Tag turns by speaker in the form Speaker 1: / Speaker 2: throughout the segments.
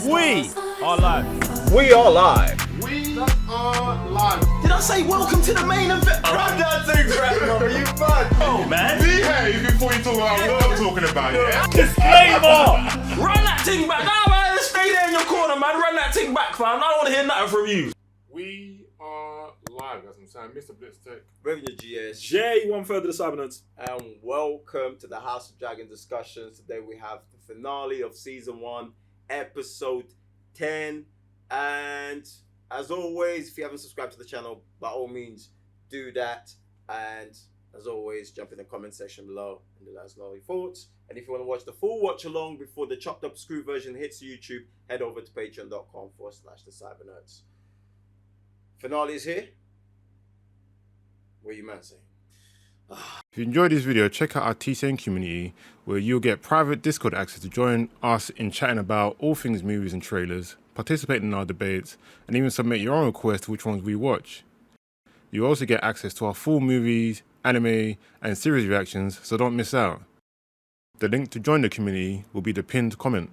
Speaker 1: We are live.
Speaker 2: We are live.
Speaker 3: We are live.
Speaker 1: Did I say welcome to the main event?
Speaker 3: Run that thing back, bro. You mad?
Speaker 1: Oh, man.
Speaker 3: Behave before you talk about what I'm talking about, yeah?
Speaker 1: Disclaimer! Run that thing back. Nah, man, stay there in your corner, man. Run that thing back, fam. I don't want to hear nothing from you.
Speaker 3: We are live, as I'm saying. Mr. Blitz Tech.
Speaker 2: Revenue GS.
Speaker 1: Jay, 1/3 of the Cybernuts.
Speaker 2: And welcome to the House of Dragon discussions. Today we have the finale of season 1, episode 10. And as always, if you haven't subscribed to the channel, by all means, do that. And as always, jump in the comment section below and let us know your thoughts. And if you want to watch the full watch along before the chopped up screw version hits YouTube, head over to patreon.com/the Cybernuts. Finale is here. What are you man saying?
Speaker 4: If you enjoyed this video, check out our TCN community where you'll get private Discord access to join us in chatting about all things movies and trailers, participate in our debates, and even submit your own requests to which ones we watch. You also get access to our full movies, anime, and series reactions, so don't miss out. The link to join the community will be the pinned comment.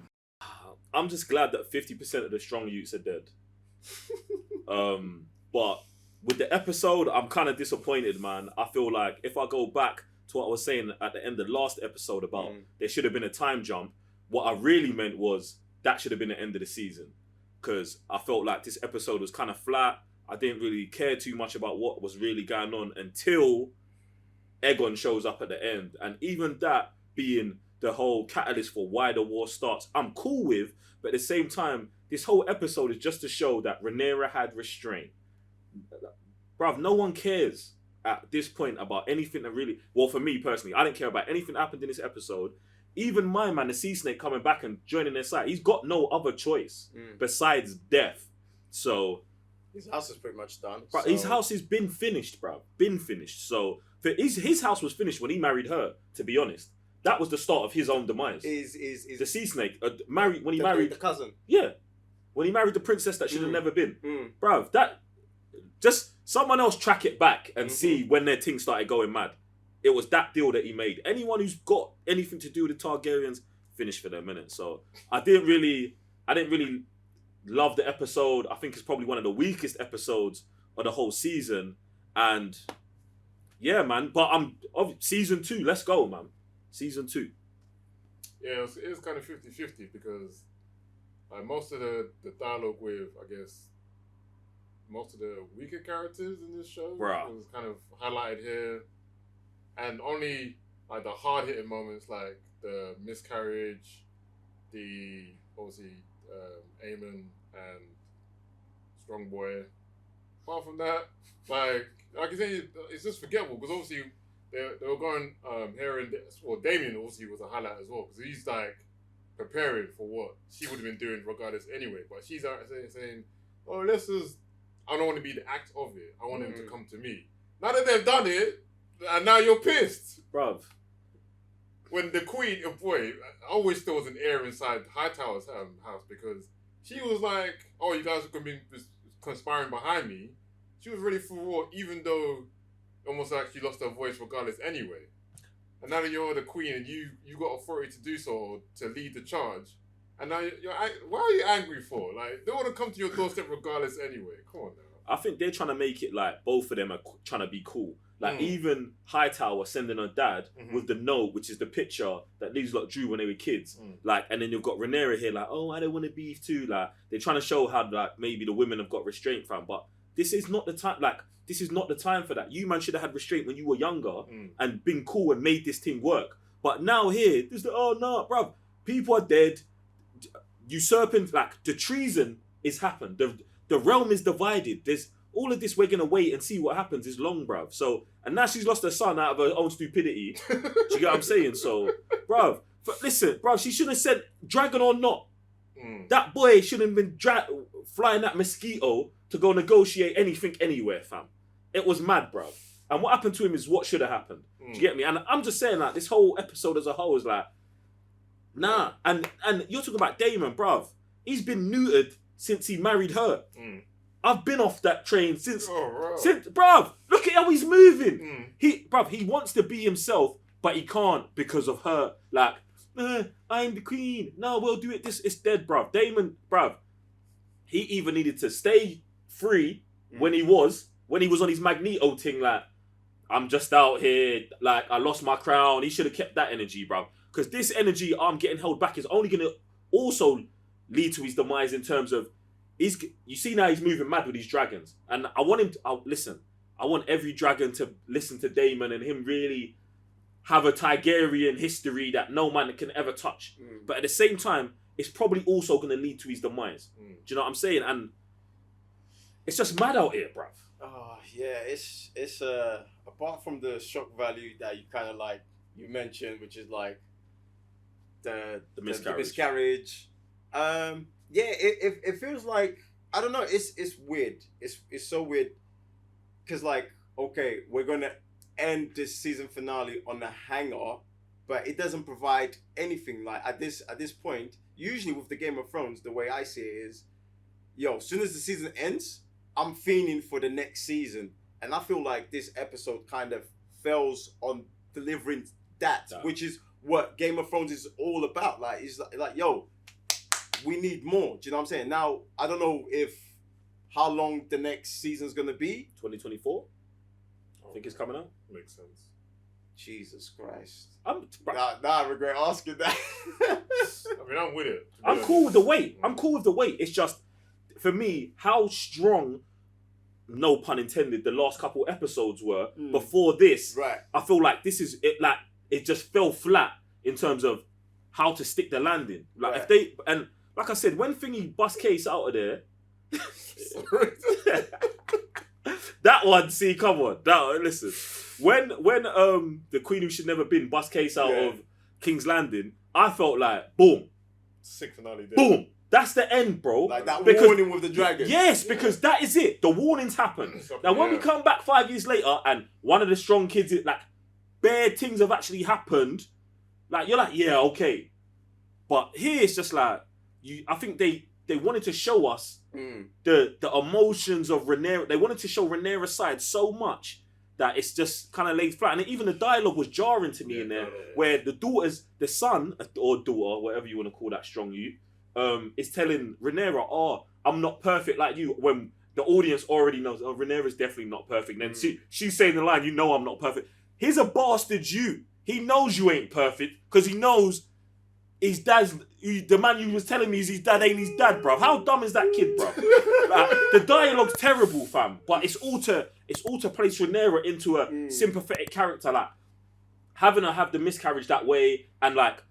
Speaker 5: I'm just glad that 50% of the strong youths are dead. But with the episode, I'm kind of disappointed, man. I feel like if I go back to what I was saying at the end of the last episode about there should have been a time jump, what I really meant was that should have been the end of the season. Because I felt like this episode was kind of flat. I didn't really care too much about what was really going on until Aegon shows up at the end. And even that being the whole catalyst for why the war starts, I'm cool with. But at the same time, this whole episode is just to show that Rhaenyra had restraint. Bruv, no one cares at this point about anything that really... Well, for me personally, I didn't care about anything that happened in this episode. Even my man, the Sea Snake, coming back and joining their side, he's got no other choice besides death. So...
Speaker 2: His house is pretty much done.
Speaker 5: Bro, his house has been finished, bro. Been finished. So his house was finished when he married her, to be honest. That was the start of his own demise. The Sea Snake, married the
Speaker 2: cousin.
Speaker 5: Yeah. When he married the princess that should have never been. Bruv, that... Just someone else track it back and see when their thing started going mad. It was that deal that he made. Anyone who's got anything to do with the Targaryens, finished for their minute. So I didn't really love the episode. I think it's probably one of the weakest episodes of the whole season. And yeah, man. But season 2, let's go, man. Season 2.
Speaker 3: Yeah, it was kind of 50-50 because most of the dialogue with, I guess, most of the weaker characters in this show was kind of highlighted here. And only like the hard hitting moments like the miscarriage, the obviously Daemon and Strong Boy. Apart from that, like I say, it's just forgettable because obviously they were going here and there. Well, Daemon obviously was a highlight as well because he's like preparing for what she would have been doing regardless anyway. But she's out saying, "Oh, let's just. I don't want to be the act of it. I want him to come to me." Now that they've done it, and now you're pissed.
Speaker 5: Bruv.
Speaker 3: When the queen, boy, I always thought was an air inside Hightower's house because she was like, "Oh, you guys are going to be conspiring behind me." She was ready for war, even though almost like she lost her voice regardless anyway. And now that you're the queen and you got authority to do so, to lead the charge. And now why are you angry for? Like, they want to come to your doorstep regardless anyway. Come on now.
Speaker 5: I think they're trying to make it like both of them are trying to be cool. Like even Hightower sending her dad with the note, which is the picture that these lot drew when they were kids. Like, and then you've got Rhaenyra here, like, oh, I don't want to beef too. Like, they're trying to show how like maybe the women have got restraint from, but this is not the time. Like, this is not the time for that. You man should have had restraint when you were younger and been cool and made this thing work. But now here, there's oh no, bruv, people are dead. Usurping, like, the treason is happened. The realm is divided. There's all of this. We're gonna wait and see what happens. Is long, bruv. So, and now she's lost her son out of her own stupidity. Do you get what I'm saying? So, bruv, listen, bruv, she should have said, dragon or not. That boy shouldn't have been flying that mosquito to go negotiate anything anywhere, fam. It was mad, bruv. And what happened to him is what should have happened. Do you get me? And I'm just saying, like, this whole episode as a whole is like, nah. And you're talking about Daemon, bruv. He's been neutered since he married her. I've been off that train since bruv, look at how he's moving. He wants to be himself, but he can't because of her. Like, I'm the queen. No, we'll do it. This it's dead, bruv. Daemon, bruv. He even needed to stay free when he was on his Magneto thing. Like, I'm just out here. Like, I lost my crown. He should have kept that energy, bruv. Because this energy I'm getting held back is only gonna also lead to his demise in terms of you see now he's moving mad with these dragons, and I want him to listen. I want every dragon to listen to Daemon and him really have a Targaryen history that no man can ever touch. But at the same time, it's probably also going to lead to his demise. Do you know what I'm saying? And it's just mad out here, bruv.
Speaker 2: Oh yeah, it's apart from the shock value that you kind of like you mentioned, which is like the miscarriage. Yeah, it feels like, I don't know. It's weird. It's so weird because like, okay, we're gonna end this season finale on a hanger, but it doesn't provide anything. Like at this point, usually with the Game of Thrones, the way I see it is, as soon as the season ends, I'm fiending for the next season, and I feel like this episode kind of fails on delivering that, which is what Game of Thrones is all about. Like it's like we need more. Do you know what I'm saying? Now I don't know how long the next season's gonna be.
Speaker 5: 2024. I think it's coming out.
Speaker 3: Makes sense.
Speaker 2: Jesus Christ.
Speaker 5: Nah,
Speaker 2: I regret asking that.
Speaker 3: I mean, I'm with it.
Speaker 5: I'm cool with the wait. It's just, for me, how strong, no pun intended, the last couple episodes were before this.
Speaker 2: Right.
Speaker 5: I feel like this is it. Like it just fell flat in terms of how to stick the landing. Like if they and like I said, when Thingy bust Case out of there. That one, see, come on. Listen. When the Queen Who Should Never Been bust Case out of King's Landing, I felt like boom.
Speaker 3: Sick finale there.
Speaker 5: Boom. That's the end, bro.
Speaker 2: Like that warning with the dragon.
Speaker 5: Yes, because that is it. The warnings happen. Now when we come back 5 years later and one of the strong kids, like bare things have actually happened, like you're like, yeah, okay. But here it's just like I think they wanted to show us the emotions of Rhaenyra. They wanted to show Rhaenyra's side so much that it's just kind of laid flat. And even the dialogue was jarring to me in there, where the son or daughter, whatever you want to call that strong youth, is telling Rhaenyra, I'm not perfect like you, when the audience already knows, Rhaenyra's definitely not perfect. And then she's saying the line, I'm not perfect. He's a bastard you. He knows you ain't perfect because he knows his dad's, the man you was telling me is his dad ain't his dad, bruv. How dumb is that kid, bruv? Like, the dialogue's terrible, fam. But it's all to place Rhaenyra into a sympathetic character, like having her have the miscarriage that way, and like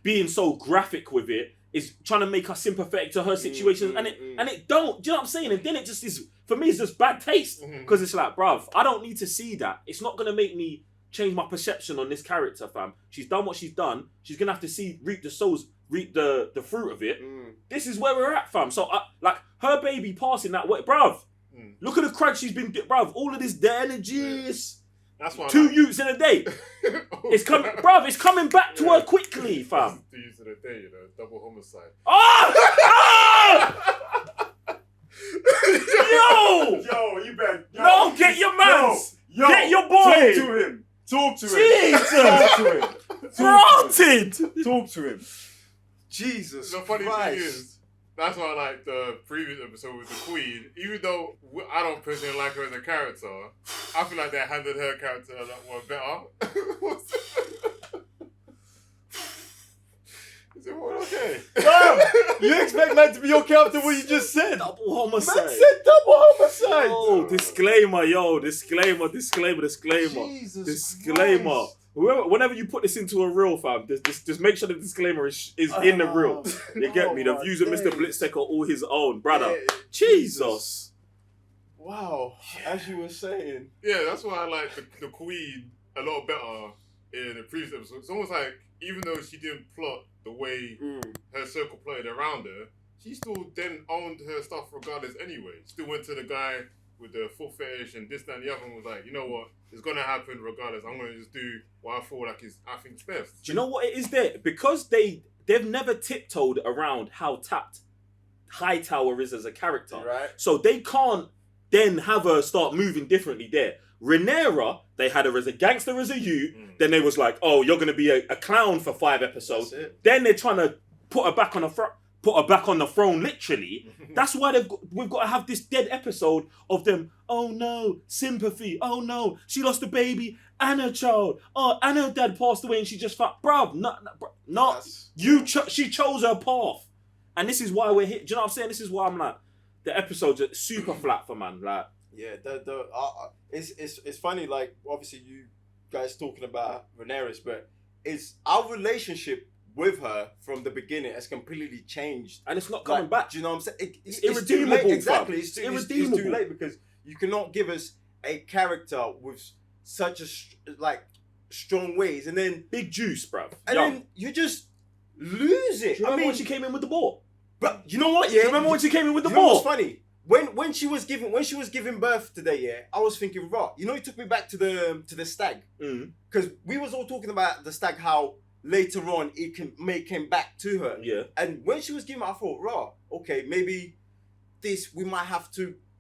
Speaker 5: being so graphic with it is trying to make us sympathetic to her situation, and it don't. Do you know what I'm saying? And then it just is, for me, it's just bad taste because it's like, bruv, I don't need to see that. It's not gonna make me change my perception on this character, fam. She's done what she's done. She's gonna have to reap the fruit of it. This is where we're at, fam. So, like her baby passing that way, bruv. Look at the crunch she's been, bruv. All of this, the energies.
Speaker 3: That's why
Speaker 5: 2 youths in a day. It's coming, bruv. It's coming back to her quickly, fam.
Speaker 3: 2 youths in a day, double homicide.
Speaker 2: Yo, you better.
Speaker 5: No, get your mans. Get your boy.
Speaker 2: Talk to him.
Speaker 5: Jesus.
Speaker 2: Talk to him.
Speaker 5: Granted.
Speaker 2: Talk to him. Jesus
Speaker 3: The funny
Speaker 2: Christ.
Speaker 3: thing is, that's why I like the previous episode with the Queen. Even though I don't personally like her as a character, I feel like they handled her character a lot more better. Is everyone okay?
Speaker 2: You expect man to be okay after what you just said?
Speaker 5: Double homicide.
Speaker 2: Man said double homicide.
Speaker 5: Oh, disclaimer. Disclaimer.
Speaker 2: Jesus
Speaker 5: Disclaimer.
Speaker 2: Christ.
Speaker 5: Whenever you put this into a reel, fam, just make sure the disclaimer is in the reel. You get me? The views of Mr. Blitztech are all his own, brother.
Speaker 2: Yeah,
Speaker 5: Jesus.
Speaker 2: Wow. As you were saying.
Speaker 3: Yeah, that's why I like the Queen a lot better in the previous episode. It's almost like, even though she didn't plot the way her circle plotted around her, she still then owned her stuff regardless anyway. Still went to the guy with the foot fetish and this, that, and the other, and was like, you know what? It's going to happen regardless. I'm going to just do what I feel like I think's best.
Speaker 5: Do you know what it is there? Because they've never tiptoed around how tapped Hightower is as a character.
Speaker 2: Right.
Speaker 5: So they can't then have her start moving differently there. Rhaenyra, they had her as a gangster as a youth. Then they was like, oh, you're gonna be a clown for 5 episodes. Then they're trying to put her back on the throne, literally. That's why we've got to have this dead episode of them. Oh no, sympathy. Oh no, she lost a baby and a child. Oh, and her dad passed away and she just thought, bruv, she chose her path. And this is why we're here. Do you know what I'm saying? This is why I'm like, the episodes are super flat for man. Like,
Speaker 2: yeah, it's funny. Like, obviously, you guys talking about Rhaenyra, but it's our relationship with her from the beginning has completely changed,
Speaker 5: and it's not coming back.
Speaker 2: Do you know what I'm saying?
Speaker 5: It's irredeemable.
Speaker 2: Exactly, it's too late because you cannot give us a character with such a strong ways, and then
Speaker 5: big juice, bruv.
Speaker 2: And then you just lose it.
Speaker 5: Do you remember when she came in with the ball?
Speaker 2: But you know what? Yeah,
Speaker 5: do you remember when she came in with the
Speaker 2: ball?
Speaker 5: You know
Speaker 2: what's funny? When she was giving birth today, yeah, I was thinking, right, you know, it took me back to the stag, because we was all talking about the stag, how later on it came back to her,
Speaker 5: yeah.
Speaker 2: And when she was giving, I thought, right, okay, maybe we might have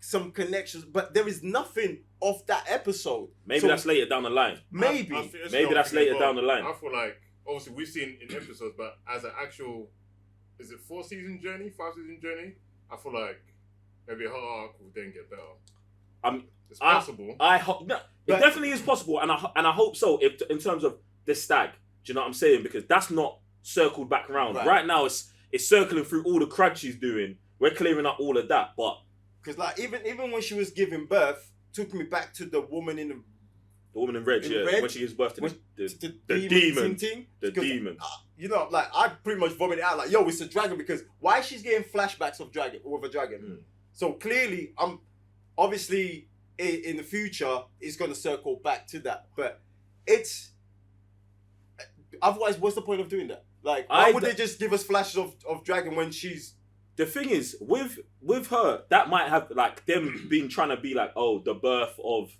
Speaker 2: some connections, but there is nothing of that episode.
Speaker 5: Maybe that's later down the line.
Speaker 2: Maybe
Speaker 5: that's later down the line.
Speaker 3: I feel like obviously we've seen in episodes, but as an actual, is it 4-season journey, 5-season journey? I feel like maybe her arc will then get better. It's possible.
Speaker 5: I hope it definitely is possible, and I hope so. If in terms of the stag, do you know what I'm saying? Because that's not circled back around. Right now, it's circling through all the crud she's doing. We're clearing up all of that, but
Speaker 2: because like even when she was giving birth, took me back to the woman in
Speaker 5: red, when she gives birth to the demon. The demon.
Speaker 2: You know, like I pretty much vomited out like, yo, it's a dragon, because why she's getting flashbacks of a dragon. So clearly, obviously in the future it's gonna circle back to that. But it's otherwise, what's the point of doing that? Like, why would they just give us flashes of dragon when she's...
Speaker 5: The thing is, with her, that might have like them being trying to be like, oh, the birth of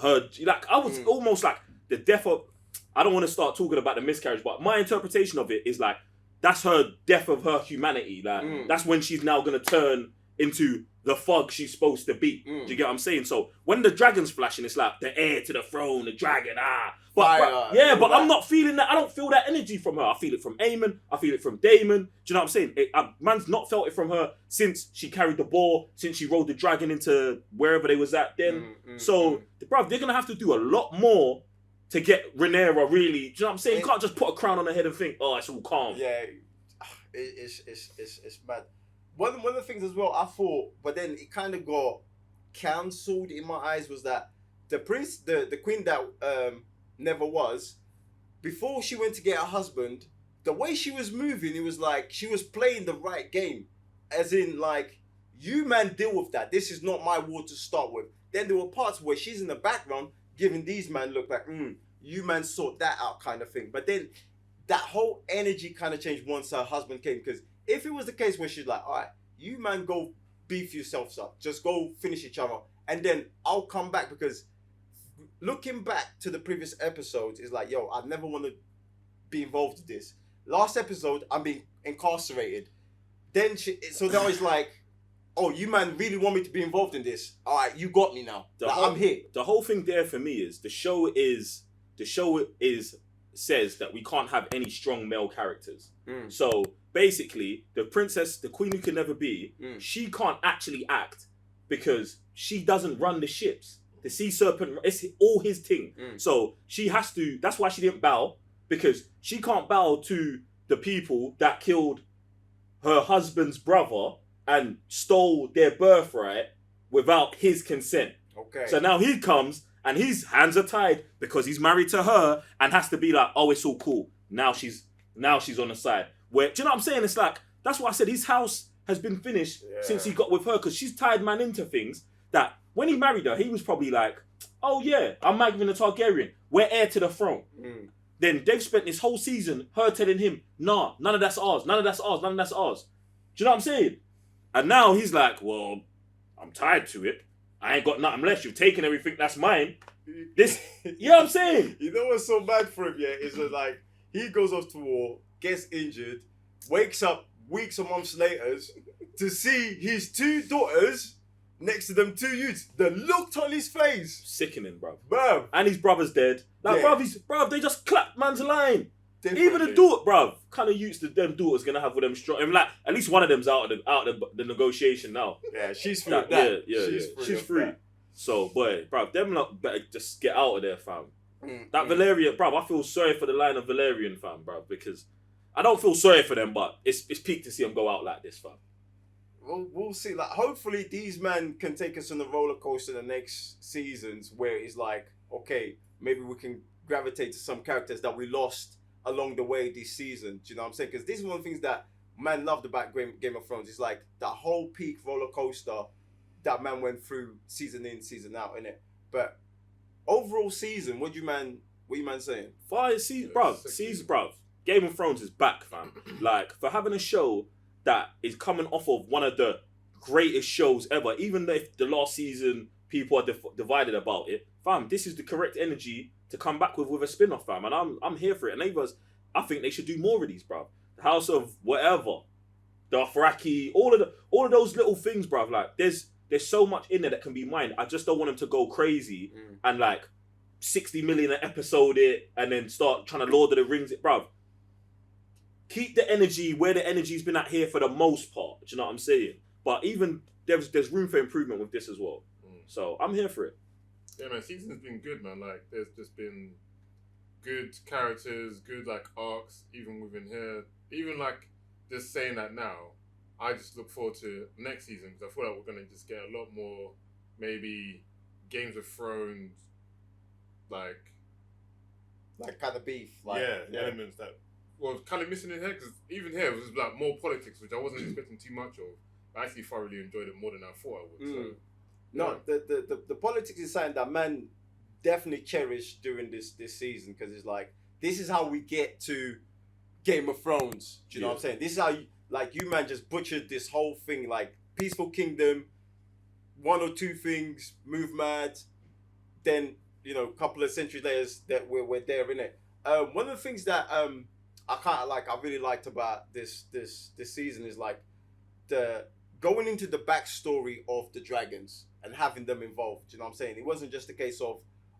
Speaker 5: her. Like, I was almost like the death of. I don't want to start talking about the miscarriage, but my interpretation of it is like that's her death of her humanity. Like that's when she's now gonna turn into the thug she's supposed to be. Do you get what I'm saying? So when the dragon's flashing, it's like the heir to the throne, the dragon. But I'm not feeling that. I don't feel that energy from her. I feel it from Aemon. I feel it from Daemon. Do you know what I'm saying? Man's not felt it from her since she carried the ball, since she rode the dragon into wherever they was at then. Bruv, they're gonna have to do a lot more to get Rhaenyra really. Do you know what I'm saying? You can't just put a crown on her head and think, oh, it's all calm.
Speaker 2: Yeah, it's bad. One of the things as well, I thought, but then it kind of got cancelled in my eyes, was that the queen that never was, before she went to get her husband, the way she was moving, it was like she was playing the right game, as in like, you man deal with that. This is not my war to start with. Then there were parts where she's in the background giving these man look like, you man sort that out kind of thing. But then that whole energy kind of changed once her husband came, because if it was the case where she's like, all right, you man go beef yourselves up, just go finish each other, and then I'll come back, because looking back to the previous episodes is like, yo, I never want to be involved in this. Last episode, I'm being incarcerated. Then so now it's like, oh, you man really want me to be involved in this? All right, you got me now. I'm here.
Speaker 5: The whole thing there for me is the show says that we can't have any strong male characters. So basically, the queen who can never be, she can't actually act because she doesn't run the ships. The sea serpent, it's all his thing. So she has to, that's why she didn't bow, because she can't bow to the people that killed her husband's brother and stole their birthright without his consent.
Speaker 2: Okay.
Speaker 5: So now he comes and his hands are tied because he's married to her and has to be like, oh, it's all cool. Now she's on the side. Where, do you know what I'm saying? It's like, that's why I said his house has been finished since he got with her, because she's tied man into things that when he married her, he was probably like, oh yeah, I'm marrying a Targaryen. We're heir to the throne. Then they've spent this whole season, her telling him, nah, none of that's ours, none of that's ours, none of that's ours. Do you know what I'm saying? And now he's like, well, I'm tied to it. I ain't got nothing left. You've taken everything that's mine. This, you know what I'm saying?
Speaker 2: You know what's so bad for him, yeah? Is that like, he goes off to war, gets injured, wakes up weeks or months later to see his two daughters next to them 2 youths. The look on his face.
Speaker 5: Sickening, bruv.
Speaker 2: Bruv.
Speaker 5: And his brother's dead. Like, bruv, they just clapped man's line.
Speaker 2: Definitely.
Speaker 5: Even the daughter, bruv, kind of used to them daughters gonna have with them strong. I mean, like, at least one of them's out of the negotiation now.
Speaker 2: Yeah, she's free.
Speaker 5: Like,
Speaker 2: that.
Speaker 5: She's free. So, boy, bruv, them lot better just get out of there, fam. That
Speaker 2: Mm.
Speaker 5: Valerian, bruv, I feel sorry for the line of Valerian, fam, bruv, because I don't feel sorry for them, but it's peak to see them go out like this, fam.
Speaker 2: We'll see. Like, hopefully these men can take us on the roller coaster in the next seasons, where it's like, okay, maybe we can gravitate to some characters that we lost along the way this season. Do you know what I'm saying? Because this is one of the things that man loved about Game of Thrones. It's like that whole peak roller coaster that man went through season in, season out, innit? But overall season, what you man saying?
Speaker 5: Fire season, bruv. Game of Thrones is back, fam. Like, for having a show that is coming off of one of the greatest shows ever, even if the last season people are divided about it, fam, this is the correct energy to come back with a spin-off, fam, and I'm here for it. And I think they should do more of these, bruv. The House of whatever, the Dothraki, all of those little things, bruv. Like, there's so much in there that can be mined. I just don't want them to go crazy and like 60 million an episode it and then start trying to Lord of the Rings it, bruv. Keep the energy where the energy's been at here for the most part. Do you know what I'm saying? But even there's room for improvement with this as well. So I'm here for it.
Speaker 3: Yeah, man, season's been good, man. Like, there's just been good characters, good, like, arcs, even within here. Even, like, just saying that now, I just look forward to next season, because I feel like we're going to just get a lot more, maybe, Games of Thrones, like
Speaker 2: kind of beef.
Speaker 3: Elements that were kind of missing in here, because even here, it was, like, more politics, which I wasn't expecting too much of. I actually thoroughly enjoyed it more than I thought I would, so...
Speaker 2: No, the politics is something that man definitely cherished during this season, because it's like, this is how we get to Game of Thrones. Do you know what I'm saying? This is how you man just butchered this whole thing, like peaceful kingdom, one or two things, move mad, then a couple of centuries later that we're there, innit? One of the things that I really liked about this season is like the going into the backstory of the dragons and having them involved. You know what I'm saying? It wasn't just a case of,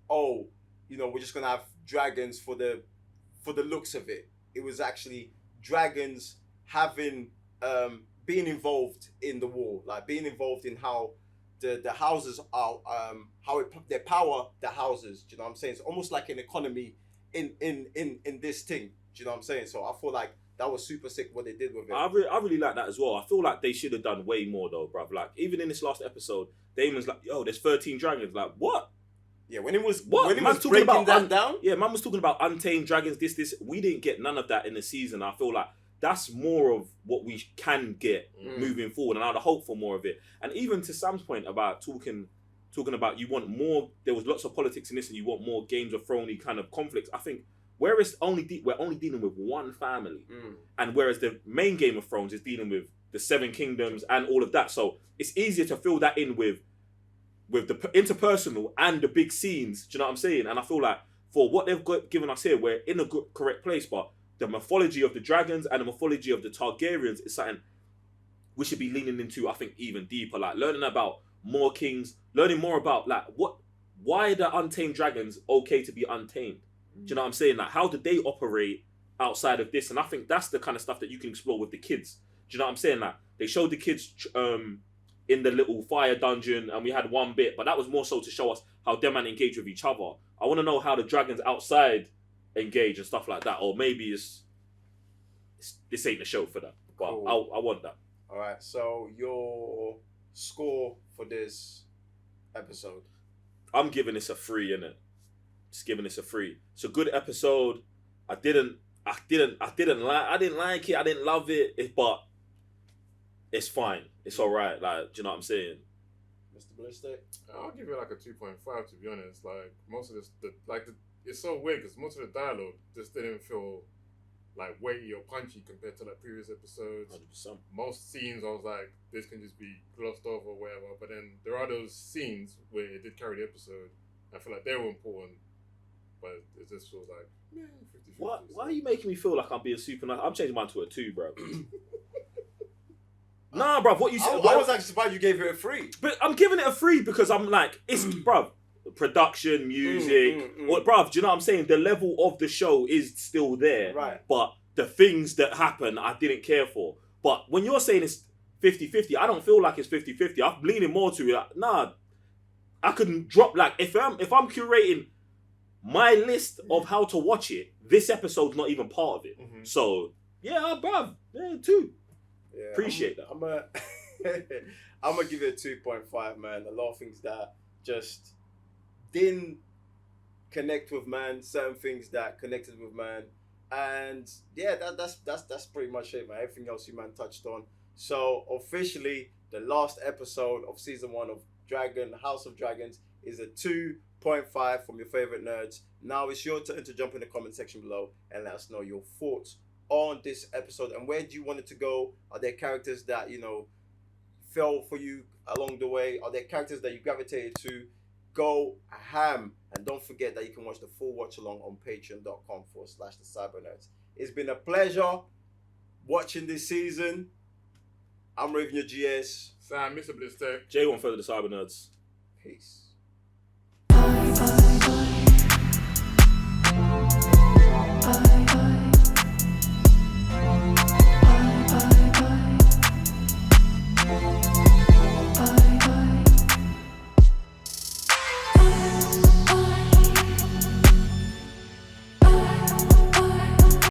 Speaker 2: we're just gonna have dragons for the looks of it. It was actually dragons having being involved in the war, like being involved in how the houses are, they power the houses. Do you know what I'm saying? It's almost like an economy in this thing. Do you know what I'm saying? So I feel like that was super sick what they did with it.
Speaker 5: I really like that as well. I feel like they should have done way more though, bruv. Like, even in this last episode, Daemon's like, yo, there's 13 dragons. Like, what?
Speaker 2: Yeah, when it was
Speaker 5: talking
Speaker 2: breaking
Speaker 5: about
Speaker 2: that down.
Speaker 5: Yeah, man was talking about untamed dragons, this. We didn't get none of that in the season. I feel like that's more of what we can get moving forward, and I'd hope for more of it. And even to Sam's point about talking about you want more, there was lots of politics in this, and you want more Games of Thrones kind of conflicts. I think whereas we're only dealing with one family, and whereas the main Game of Thrones is dealing with the Seven Kingdoms and all of that, so it's easier to fill that in with the interpersonal and the big scenes. Do you know what I'm saying? And I feel like for what they've given us here, we're in a good, correct place. But the mythology of the dragons and the mythology of the Targaryens is something we should be leaning into, I think, even deeper. Like, learning about more kings, learning more about, like, why are the untamed dragons okay to be untamed? Do you know what I'm saying? Like, how did they operate outside of this? And I think that's the kind of stuff that you can explore with the kids. Do you know what I'm saying? Like, they showed the kids in the little fire dungeon, and we had one bit, but that was more so to show us how them man engage with each other. I want to know how the dragons outside engage and stuff like that, or maybe this ain't the show for that. But cool. I want that.
Speaker 2: All right. So your score for this episode?
Speaker 5: I'm giving this a 3, innit? Just giving this a 3. It's a good episode. I didn't like it. I didn't love it, but it's fine. It's all right. Like, do you know what I'm saying?
Speaker 2: Mr. Ballistic?
Speaker 3: I'll give it like a 2.5, to be honest. Like, most of this, it's so weird because most of the dialogue just didn't feel like weighty or punchy compared to like previous episodes.
Speaker 5: 100%.
Speaker 3: Most scenes, I was like, this can just be glossed over or whatever. But then there are those scenes where it did carry the episode. I feel like they were important, but it just feels like 50-50.
Speaker 5: Why are you making me feel like I'm being super nice? I'm changing mine to a 2, bro. Nah, Nah, bruv, what you said.
Speaker 2: I was actually surprised you gave it a 3.
Speaker 5: But I'm giving it a 3 because I'm like, it's, bruv, production, music, or, bruv, do you know what I'm saying? The level of the show is still there.
Speaker 2: Right.
Speaker 5: But the things that happen, I didn't care for. But when you're saying it's 50-50, I don't feel like it's 50-50. I'm leaning more to it. Like, nah, I couldn't drop, like, if I'm curating my list of how to watch it, this episode's not even part of it. So, yeah, bruv, 2.
Speaker 2: Yeah,
Speaker 5: Appreciate that.
Speaker 2: I'm gonna give it a 2.5, man. A lot of things that just didn't connect with man. Certain things that connected with man, and yeah, that's pretty much it, man. Everything else you man touched on. So officially, the last episode of season 1 of House of Dragons is a 2.5 from your favorite nerds. Now it's your turn to jump in the comment section below and let us know your thoughts on this episode and where do you want it to go. Are there characters that fell for you along the way? Are there characters that you gravitated to? Go ham, and don't forget that you can watch the full watch along on patreon.com/thecybernerds. It's been a pleasure watching this season. I'm Raven your GS.
Speaker 3: Sam, Mr. Bliss Tech.
Speaker 5: J1 for the Cyber Nerds.
Speaker 2: Peace.